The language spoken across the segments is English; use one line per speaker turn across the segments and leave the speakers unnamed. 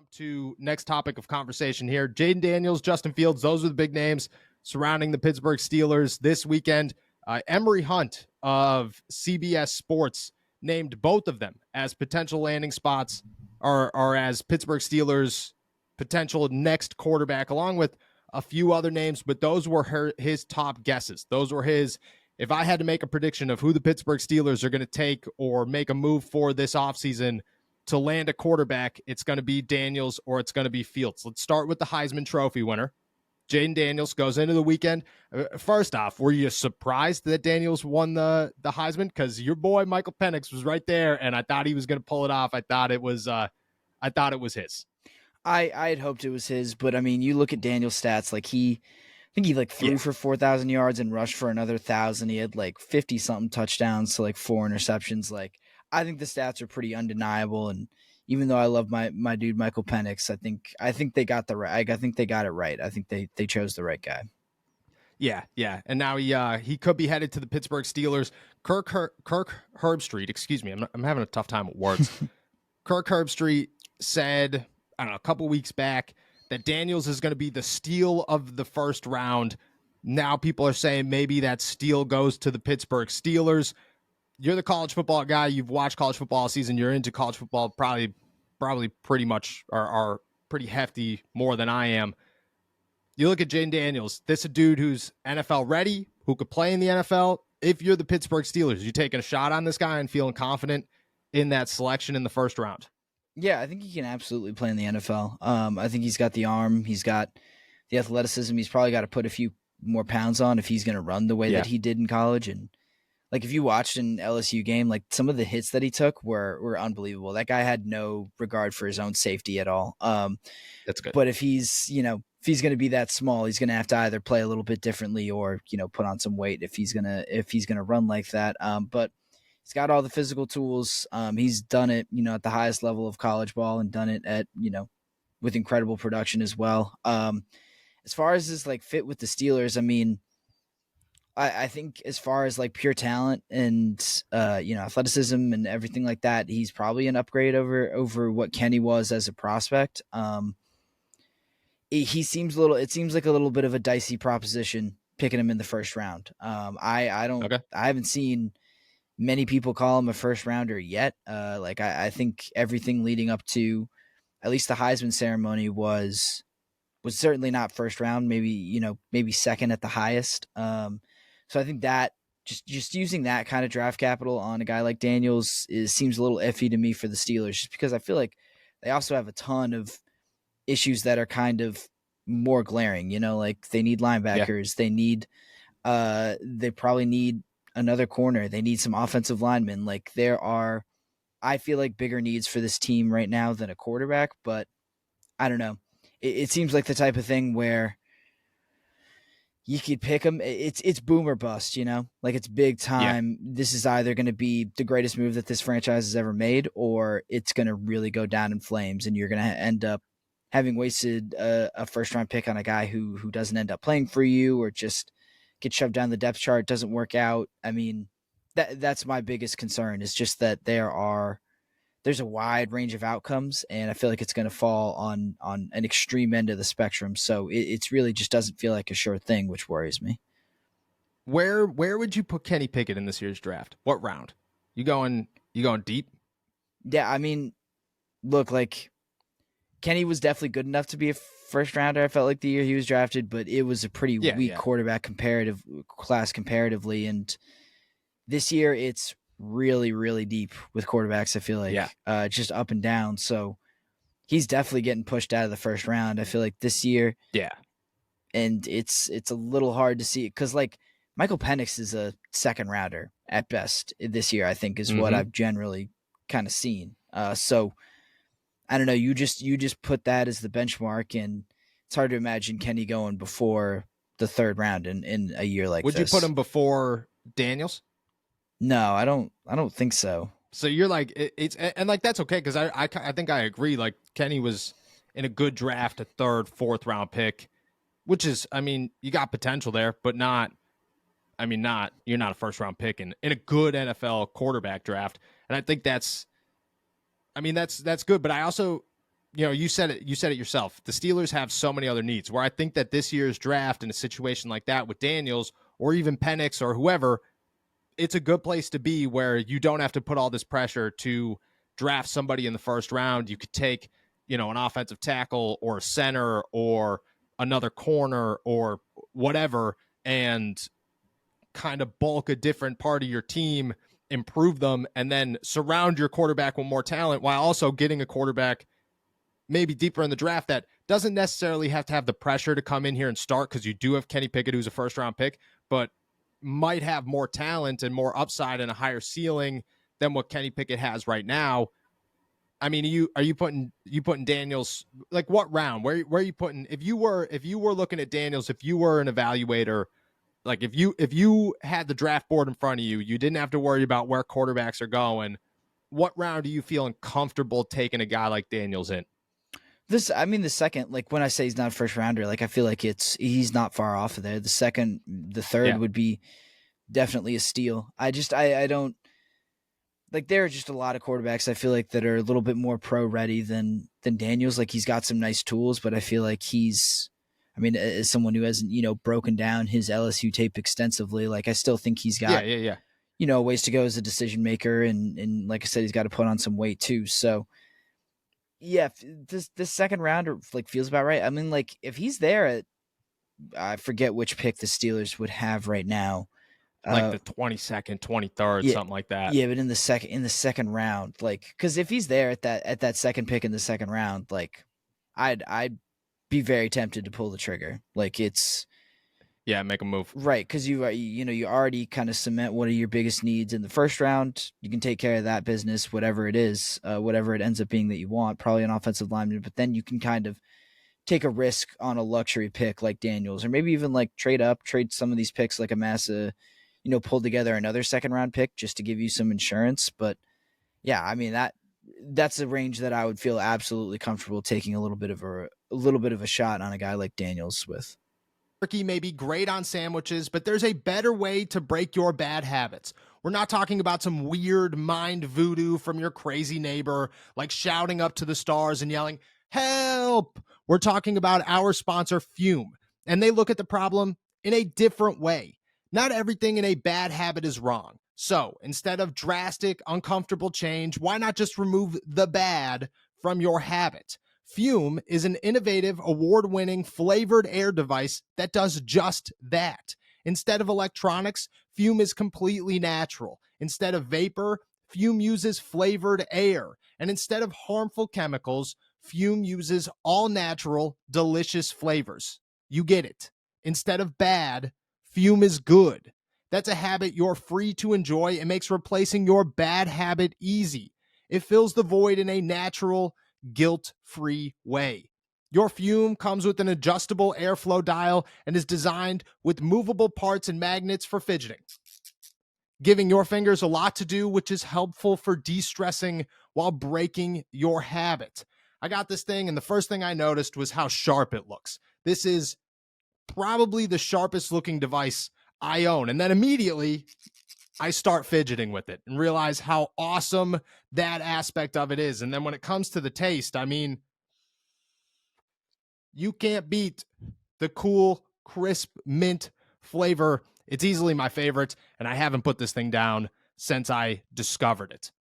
jump to next topic of conversation here. Jaden Daniels, Justin Fields, those are the big names surrounding the Pittsburgh Steelers this weekend. Emory Hunt of CBS Sports named both of them as potential landing spots or as Pittsburgh Steelers' potential next quarterback, along with a few other names, but those were his top guesses. Those were his, if I had to make a prediction of who the Pittsburgh Steelers are going to take or make a move for this offseason to land a quarterback, it's going to be Daniels or it's going to be Fields. Let's start with the Heisman Trophy winner. Jaden Daniels goes into the weekend. First off, were you surprised that Daniels won the Heisman? Because your boy Michael Penix was right there, and I thought he was going to pull it off. I thought it was his.
I had hoped it was his, but I mean, you look at Daniel's stats. Like I think he threw for 4,000 yards and rushed for another 1,000. He had 50 something touchdowns to 4 interceptions. I think the stats are pretty undeniable, and even though I love my dude Michael Penix, I think they got I think they got it right. I think they chose the right guy.
Yeah, and now he could be headed to the Pittsburgh Steelers. Kirk Herbstreit, excuse me, I'm having a tough time with words. Kirk Herbstreit said, I don't know, a couple weeks back that Daniels is going to be the steal of the first round. Now people are saying maybe that steal goes to the Pittsburgh Steelers. You're the college football guy. You've watched college football all season. You're into college football probably pretty much are pretty hefty more than I am. You look at Jaden Daniels. This is a dude who's NFL ready, who could play in the NFL. If you're the Pittsburgh Steelers, you taking a shot on this guy and feeling confident in that selection in the first round?
Yeah, I think he can absolutely play in the NFL. I think he's got the arm. He's got the athleticism. He's probably got to put a few more pounds on if he's going to run the way that he did in college. And if you watched an LSU game, some of the hits that he took were unbelievable. That guy had no regard for his own safety at all.
That's good.
But if he's going to be that small, he's going to have to either play a little bit differently or, put on some weight if he's going to run like that. But he's got all the physical tools. He's done it, at the highest level of college ball and done it at, with incredible production as well. As far as his fit with the Steelers, I mean, I think as far as pure talent and athleticism and everything like that, he's probably an upgrade over what Kenny was as a prospect. It seems like a little bit of a dicey proposition picking him in the first round. I haven't seen many people call him a first rounder yet. I think everything leading up to at least the Heisman ceremony was certainly not first round, maybe second at the highest. So I think that just using that kind of draft capital on a guy like Daniels seems a little iffy to me for the Steelers, just because I feel like they also have a ton of issues that are kind of more glaring. They need linebackers, they probably need another corner, they need some offensive linemen. There are, I feel like, bigger needs for this team right now than a quarterback. But I don't know. It seems like the type of thing where you could pick them. It's boom or bust, it's big time. Yeah. This is either going to be the greatest move that this franchise has ever made, or it's going to really go down in flames, and you're going to end up having wasted a first round pick on a guy who doesn't end up playing for you, or just get shoved down the depth chart, doesn't work out. I mean, that's my biggest concern, is just that there's a wide range of outcomes, and I feel like it's going to fall on an extreme end of the spectrum. So it's really just doesn't feel like a sure thing, which worries me.
Where would you put Kenny Pickett in this year's draft? What round? You going deep?
Yeah, I mean, look, Kenny was definitely good enough to be a first rounder. I felt like the year he was drafted, but it was a pretty weak quarterback class comparatively. And this year it's really, really deep with quarterbacks. I feel like just up and down. So he's definitely getting pushed out of the first round. I feel like this year.
Yeah.
And it's a little hard to see, because Michael Penix is a second rounder at best this year, I think, is what I've generally kind of seen. So I don't know. You just put that as the benchmark, and it's hard to imagine Kenny going before the third round in a year like this.
Would you put him before Daniels?
No, I don't think so.
So you're it's that's okay, because I think I agree. Kenny was in a good draft, a third, fourth round pick, which is, I mean, you got potential there, but you're not a first round pick in a good NFL quarterback draft. And I think that's good. But I also, you said it yourself. The Steelers have so many other needs where I think that this year's draft in a situation like that with Daniels or even Penix or whoever, it's a good place to be where you don't have to put all this pressure to draft somebody in the first round. You could take, an offensive tackle or a center or another corner or whatever and kind of bulk a different part of your team, improve them, and then surround your quarterback with more talent while also getting a quarterback maybe deeper in the draft that doesn't necessarily have to have the pressure to come in here and start, because you do have Kenny Pickett, who's a first round pick, but might have more talent and more upside and a higher ceiling than what Kenny Pickett has right now. I mean, are you putting Daniels, like, what round? Where are you putting, if you were looking at Daniels, if you were an evaluator, like if you had the draft board in front of you, you didn't have to worry about where quarterbacks are going, what round are you feeling comfortable taking a guy like Daniels in?
The second, like when I say he's not a first rounder, like I feel like he's not far off of there. The third would be definitely a steal. I don't like, there are just a lot of quarterbacks I feel like that are a little bit more pro ready than Daniels. Like, he's got some nice tools, but I feel like as someone who hasn't, broken down his LSU tape extensively, like I still think he's got, ways to go as a decision maker. And like I said, he's got to put on some weight too. So yeah, this second round like feels about right. I mean, like if he's there at, I forget which pick the Steelers would have right now,
like the 22nd, 23rd, something like that.
Yeah, but in the second round, like, because if he's there at that second pick in the second round, like, I'd be very tempted to pull the trigger. Like, it's
make a move,
right? Because you already kind of cement one of your biggest needs in the first round. You can take care of that business, whatever it is, whatever it ends up being that you want, probably an offensive lineman. But then you can kind of take a risk on a luxury pick like Daniels, or maybe even like trade some of these picks like a Massa, pull together another second round pick just to give you some insurance. But yeah, I mean, that's a range that I would feel absolutely comfortable taking a little bit of a shot on a guy like Daniels with.
Turkey may be great on sandwiches, but there's a better way to break your bad habits. We're not talking about some weird mind voodoo from your crazy neighbor, like shouting up to the stars and yelling, "Help!" We're talking about our sponsor, Fume, and they look at the problem in a different way. Not everything in a bad habit is wrong. So instead of drastic, uncomfortable change, why not just remove the bad from your habit? Fume is an innovative, award-winning flavored air device that does just that. Instead of electronics, Fume is completely natural. Instead of vapor, Fume uses flavored air. And instead of harmful chemicals, Fume uses all-natural, delicious flavors. You get it. Instead of bad, Fume is good. That's a habit you're free to enjoy and makes replacing your bad habit easy. It fills the void in a natural, guilt-free way. Your Fume comes with an adjustable airflow dial and is designed with movable parts and magnets for fidgeting, giving your fingers a lot to do, which is helpful for de-stressing while breaking your habit. I got this thing, and the first thing I noticed was how sharp it looks. This is probably the sharpest looking device I own. And then immediately I start fidgeting with it and realize how awesome that aspect of it is. And then when it comes to the taste, I mean, you can't beat the cool, crisp mint flavor. It's easily my favorite, and I haven't put this thing down since I discovered it.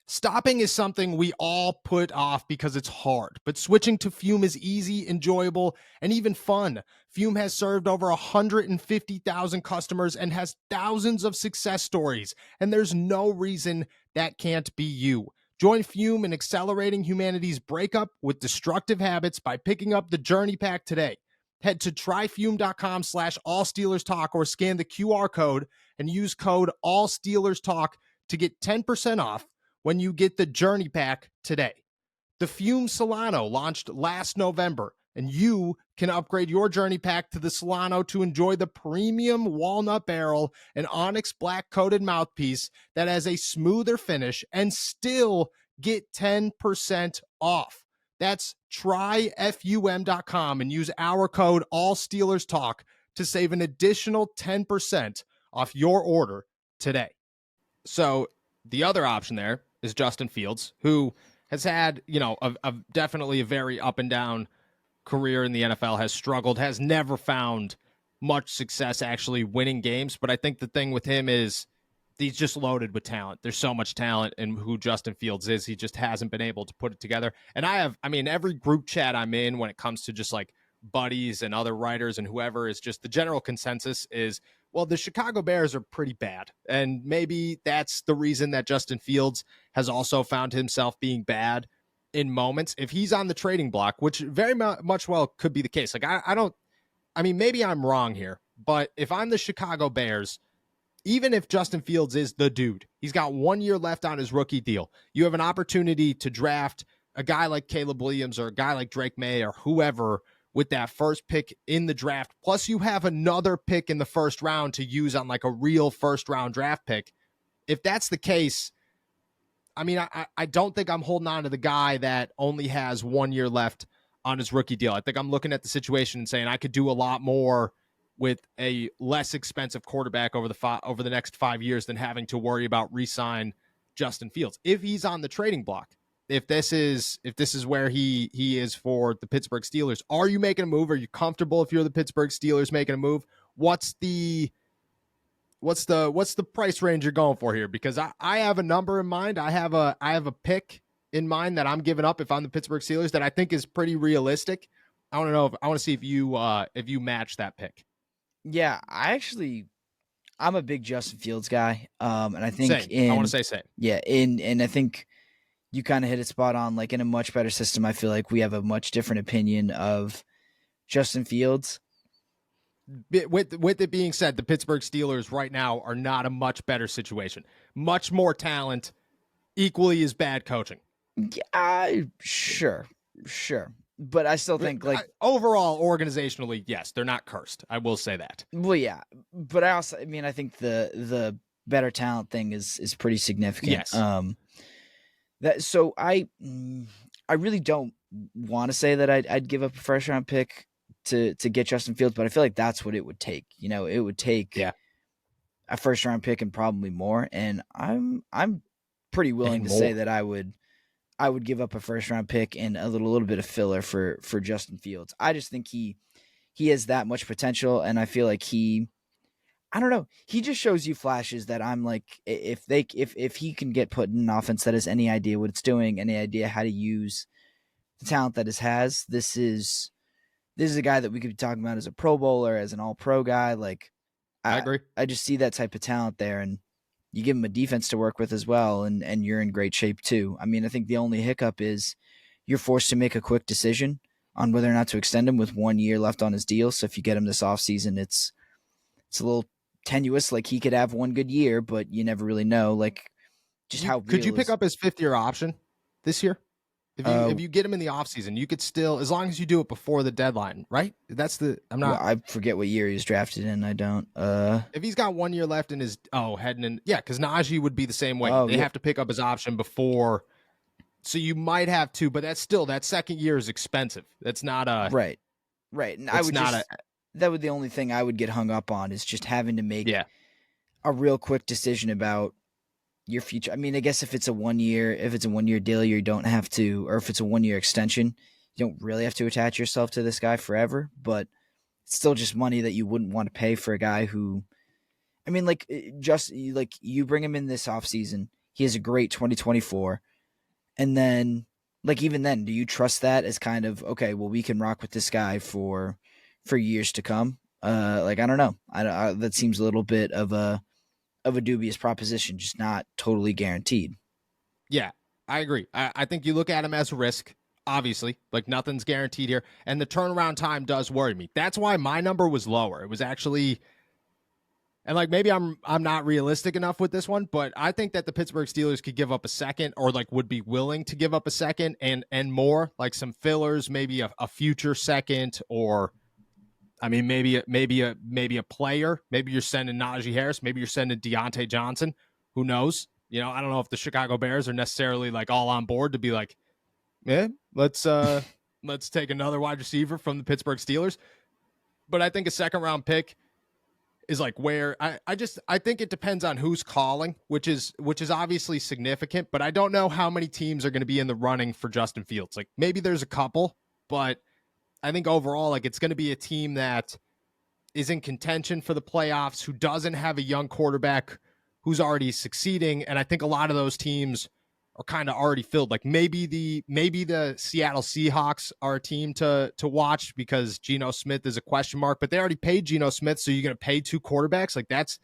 Stopping is something we all put off because it's hard, but switching to Fume is easy, enjoyable, and even fun. Fume has served over 150,000 customers and has thousands of success stories, and there's no reason that can't be you. Join Fume in accelerating humanity's breakup with destructive habits by picking up the Journey Pack today. Head to tryfume.com/allsteelerstalk or scan the QR code and use code allsteelerstalk to get 10% off when you get the Journey Pack today. The Fume Solano launched last November, and you can upgrade your Journey Pack to the Solano to enjoy the premium walnut barrel and onyx black coated mouthpiece that has a smoother finish and still get 10% off. That's tryfum.com and use our code AllSteelersTalk to save an additional 10% off your order today. So the other option there is Justin Fields, who has had, definitely a very up and down career in the NFL, has struggled, has never found much success actually winning games. But I think the thing with him is he's just loaded with talent. There's so much talent in who Justin Fields is. He just hasn't been able to put it together. And every group chat I'm in when it comes to just like buddies and other writers and whoever, is just the general consensus is, well, the Chicago Bears are pretty bad. And maybe that's the reason that Justin Fields has also found himself being bad in moments. If he's on the trading block, which very much well could be the case. Like, maybe I'm wrong here, but if I'm the Chicago Bears, even if Justin Fields is the dude, he's got 1 year left on his rookie deal. You have an opportunity to draft a guy like Caleb Williams or a guy like Drake May or whoever with that first pick in the draft. Plus, you have another pick in the first round to use on like a real first round draft pick. If that's the case, I don't think I'm holding on to the guy that only has 1 year left on his rookie deal. I think I'm looking at the situation and saying I could do a lot more with a less expensive quarterback over the next 5 years than having to worry about re-sign Justin Fields. If he's on the trading block, if this is where he is for the Pittsburgh Steelers, are you making a move? Are you comfortable if you're the Pittsburgh Steelers making a move? What's the price range you're going for here? Because I have a number in mind. I have a pick in mind that I'm giving up if I'm the Pittsburgh Steelers that I think is pretty realistic. I want to see if you match that pick.
Yeah, I'm a big Justin Fields guy. And I think
I want to say same.
Yeah, and I think you kind of hit it spot on. Like, in a much better system, I feel like we have a much different opinion of Justin Fields.
With it being said, the Pittsburgh Steelers right now are not a much better situation. Much more talent, equally as bad coaching.
Yeah, sure. But I still think, like,
overall, organizationally, yes, they're not cursed. I will say that.
Well, yeah, but I think the better talent thing is pretty significant.
Yes.
I really don't want to say that I'd give up a first round pick to get Justin Fields, but I feel like that's what it would take. It would take a first round pick and probably more. And I'm pretty willing to say that I would give up a first round pick and a little bit of filler for Justin Fields. I just think he has that much potential, and I feel like I don't know. He just shows you flashes that I'm like, if he can get put in an offense that has any idea what it's doing, any idea how to use the talent that it has, this is a guy that we could be talking about as a Pro Bowler, as an All-Pro guy. Like,
I agree.
I just see that type of talent there, and you give him a defense to work with as well, and you're in great shape too. I think the only hiccup is you're forced to make a quick decision on whether or not to extend him with 1 year left on his deal. So if you get him this offseason, it's a little tenuous. Like, he could have one good year, but you never really know. Like, just how
could you pick up his 5th-year option this year? If you get him in the offseason, you could still, as long as you do it before the deadline, right? I
forget what year he was drafted in. I don't.
If he's got 1 year left in his, heading in, because Najee would be the same way. They have to pick up his option before, so you might have to, but that's still, that second year is expensive. That's not a
right. And that would the only thing I would get hung up on is just having to make a real quick decision about your future. I guess if it's a 1 year deal, you don't have to, or if it's a 1 year extension, you don't really have to attach yourself to this guy forever, but it's still just money that you wouldn't want to pay for a guy who, you bring him in this offseason, he has a great 2024. And then, even then, do you trust that as kind of, okay, well, we can rock with this guy for years to come? I don't know. That seems a little bit of a dubious proposition, just not totally guaranteed.
Yeah, I agree. I think you look at him as a risk, obviously. Like, nothing's guaranteed here. And the turnaround time does worry me. That's why my number was lower. It was actually, and maybe I'm not realistic enough with this one, but I think that the Pittsburgh Steelers could give up a second, or would be willing to give up a second and more, like some fillers, maybe a future second, or maybe a player. Maybe you're sending Najee Harris. Maybe you're sending Deontay Johnson. Who knows? I don't know if the Chicago Bears are necessarily all on board to be like, let's take another wide receiver from the Pittsburgh Steelers. But I think a second round pick is like where I think it depends on who's calling, which is obviously significant, but I don't know how many teams are going to be in the running for Justin Fields. Like maybe there's a couple, but I think overall, like it's going to be a team that is in contention for the playoffs, who doesn't have a young quarterback who's already succeeding. And I think a lot of those teams are kind of already filled. Like maybe the Seattle Seahawks are a team to watch because Geno Smith is a question mark, but they already paid Geno Smith. So you're going to pay two quarterbacks. Like that's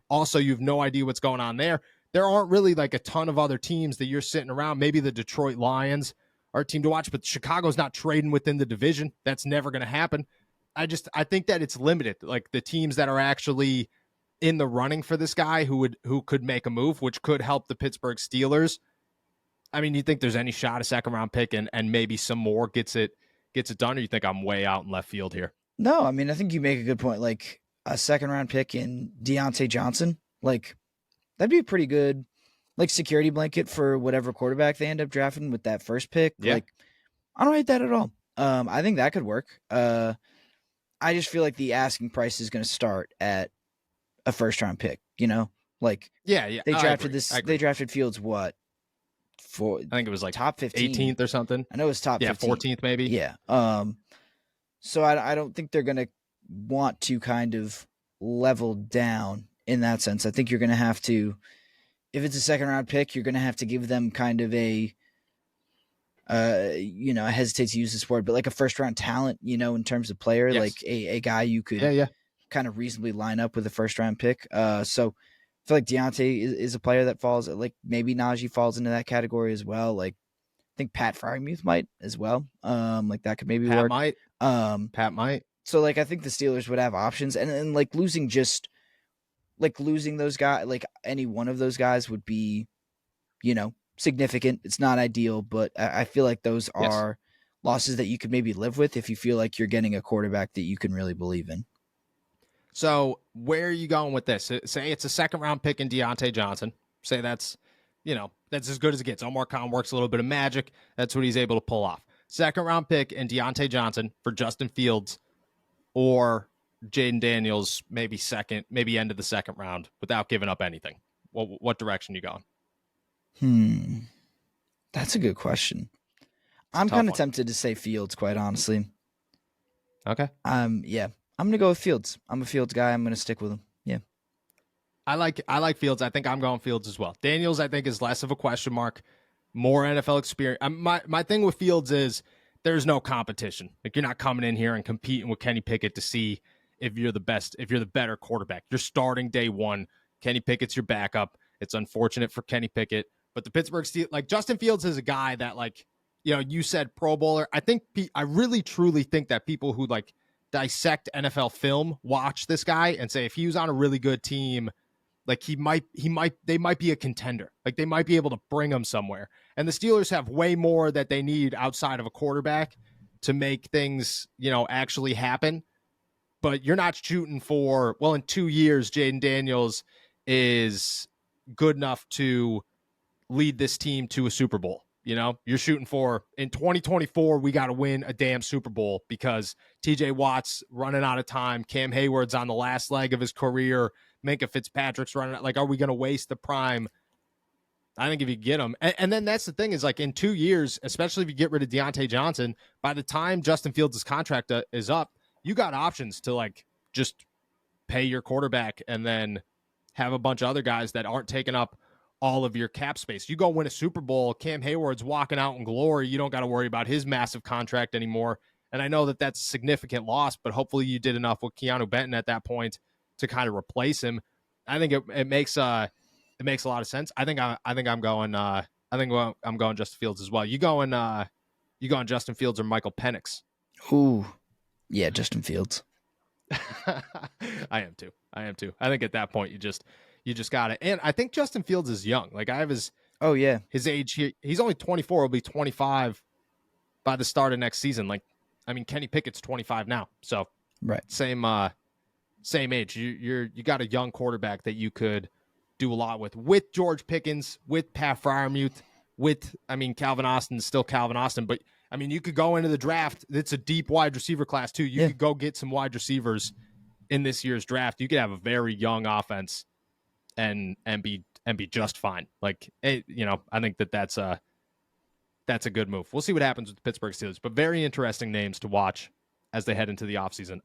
also, you have no idea what's going on there. There aren't really like a ton of other teams that you're sitting around. Maybe the Detroit Lions are a team to watch, but Chicago's not trading within the division. That's never going to happen. I think that it's limited. Like the teams that are actually in the running for this guy who could make a move, which could help the Pittsburgh Steelers. I mean, you think there's any shot a second round pick and maybe some more gets it done, or you think I'm way out in left field here?
No, I mean, I think you make a good point. Like a second round pick in Deontay Johnson, like that'd be a pretty good like security blanket for whatever quarterback they end up drafting with that first pick.
Yeah.
Like I don't hate that at all. I think that could work. I just feel like the asking price is going to start at a first round pick, you know, like
yeah.
They drafted they drafted Fields. What? For
I think it was like
top 15,
18th or something.
I know it was top 15.
14th maybe.
Yeah. So I don't think they're going to want to kind of level down in that sense. I think you're going to have to, if it's a second round pick, you're going to have to give them kind of a, I hesitate to use this word, but like a first round talent, in terms of player,
yes.
like a guy you could kind of reasonably line up with a first round pick. So I feel like Deontay is a player that falls, like maybe Najee falls into that category as well. Like I think Pat Freiermuth might as well. Like that could maybe work.
Pat might.
So like I think the Steelers would have options, and like losing those guys, like any one of those guys would be, significant. It's not ideal, but I feel like those are losses that you could maybe live with if you feel like you're getting a quarterback that you can really believe in.
So where are you going with this? Say it's a second round pick in Deontay Johnson. Say that's as good as it gets. Omar Khan works a little bit of magic. That's what he's able to pull off. Second round pick in Deontay Johnson for Justin Fields or Jaden Daniels, maybe end of the second round without giving up anything. What direction you going?
That's a good question. I'm kind of tempted to say Fields, quite honestly.
Okay.
Yeah. I'm going to go with Fields. I'm a Fields guy. I'm going to stick with him. Yeah.
I like Fields. I think I'm going Fields as well. Daniels, I think, is less of a question mark, more NFL experience. My thing with Fields is there's no competition. Like you're not coming in here and competing with Kenny Pickett to see if you're the best, if you're the better quarterback. You're starting day one. Kenny Pickett's your backup. It's unfortunate for Kenny Pickett, but the Pittsburgh Steelers, like Justin Fields is a guy that you said Pro Bowler. I really truly think that people who dissect NFL film watch this guy and say if he was on a really good team, like they might be a contender. Like they might be able to bring him somewhere. And the Steelers have way more that they need outside of a quarterback to make things, actually happen. But you're not shooting for, in 2 years, Jaden Daniels is good enough to lead this team to a Super Bowl. You're shooting for in 2024, we got to win a damn Super Bowl because TJ Watt's running out of time. Cam Hayward's on the last leg of his career. Minkah Fitzpatrick's running out. Like, are we going to waste the prime? I think if you get him. And then that's the thing is in 2 years, especially if you get rid of Deontay Johnson, by the time Justin Fields' contract is up, you got options to just pay your quarterback and then have a bunch of other guys that aren't taking up all of your cap space. You go win a Super Bowl, Cam Hayward's walking out in glory. You don't got to worry about his massive contract anymore. And I know that that's a significant loss, but hopefully you did enough with Keanu Benton at that point to kind of replace him. I think it makes a lot of sense. I'm going Justin Fields as well. You going Justin Fields or Michael Penix?
Ooh, yeah, Justin Fields.
I am too. I think at that point you just got it. And I think Justin Fields is young. Like I have his age here. He's only 24. He'll be 25 by the start of next season. Kenny Pickett's 25 now. So
right.
Same age. You got a young quarterback that you could do a lot with George Pickens, with Pat Freiermuth, Calvin Austin's still Calvin Austin, but you could go into the draft. It's a deep wide receiver class too. You could go get some wide receivers in this year's draft, you could have a very young offense and be just fine. Like, I think that's a good move. We'll see what happens with the Pittsburgh Steelers, but very interesting names to watch as they head into the offseason.